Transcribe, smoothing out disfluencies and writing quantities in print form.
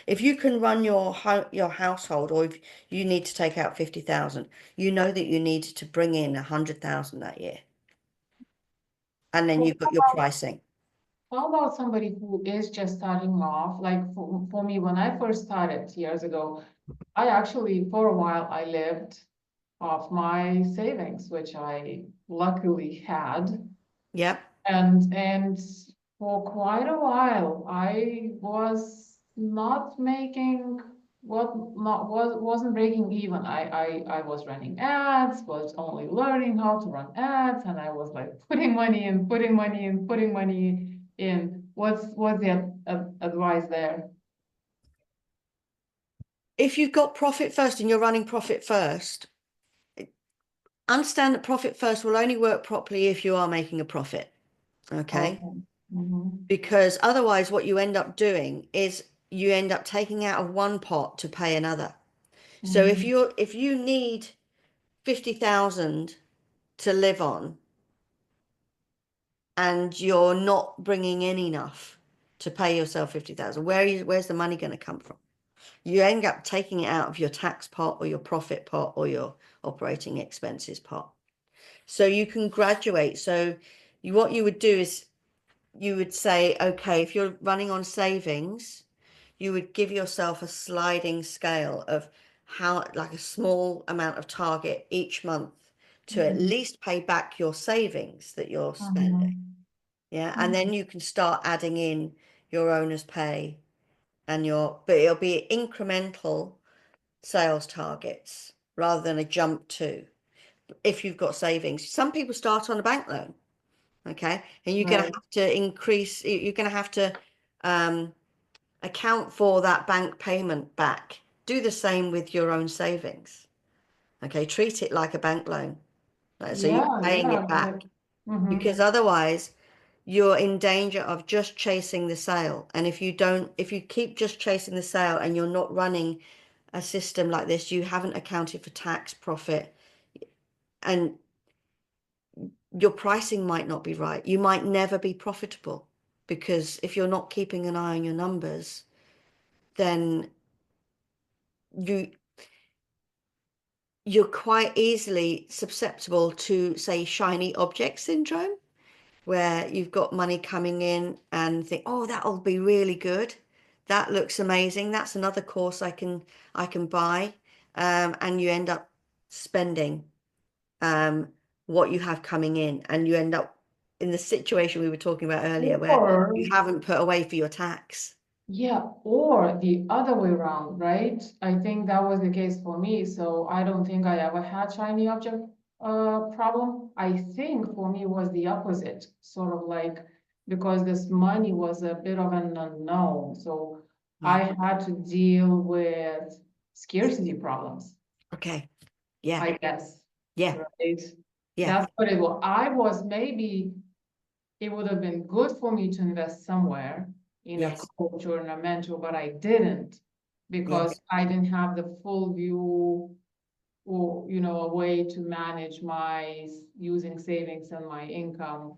If you can run your household, or if you need to take out 50,000, you know that you need to bring in 100,000 that year. And then So you've got your pricing. how about somebody who is just starting off? Like for me, when I first started years ago, I actually, for a while, I lived off my savings, which I luckily had. Yep. And for quite a while, I was not making what not wasn't breaking even. I was running ads, was only learning how to run ads, and I was like putting money in, putting money in, putting money in. What's the advice there? If you've got profit first and you're running profit first, understand that profit first will only work properly if you are making a profit. Okay. Okay. Mm-hmm. Because otherwise, what you end up doing is you end up taking out of one pot to pay another. So Mm-hmm. if you need 50,000 to live on and you're not bringing in enough to pay yourself 50,000, where's the money going to come from? You end up taking it out of your tax pot or your profit pot or your operating expenses pot. So you can graduate. So what you would do is you would say, okay, if you're running on savings, you would give yourself a sliding scale of how, like a small amount of target each month to at Mm-hmm. least pay back your savings that you're spending. Mm-hmm. Yeah. And then you can start adding in your owner's pay and but it'll be incremental sales targets rather than a jump to if you've got savings. Some people start on a bank loan, okay? And you're going to Right. have to increase, you're going to have to um, account for that bank payment back. Do the same with your own savings, okay? Treat it like a bank loan. So you're Yeah, paying yeah. it back Mm-hmm. because otherwise you're in danger of just chasing the sale. And if you keep just chasing the sale and you're not running a system like this, you haven't accounted for tax, profit, and your pricing might not be right. You might never be profitable because if you're not keeping an eye on your numbers, then you you're quite easily susceptible to, say, shiny object syndrome, where you've got money coming in and think, oh, that'll be really good. That looks amazing. That's another course I can buy. And you end up spending um, what you have coming in, and you end up in the situation we were talking about earlier where Or you haven't put away for your tax. yeah, or the other way around, right? I think that was the case for me. So I don't think I ever had shiny object problem. I think for me it was the opposite, sort of like because this money was a bit of an unknown. So Yeah. I had to deal with scarcity problems, Okay. Yeah. I guess, Yeah. right? Yeah. That's what it was. I was maybe it would have been good for me to invest somewhere in a Yes. coach or in a mentor, but I didn't Yes. because I didn't have the full view or, a way to manage my using savings and my income.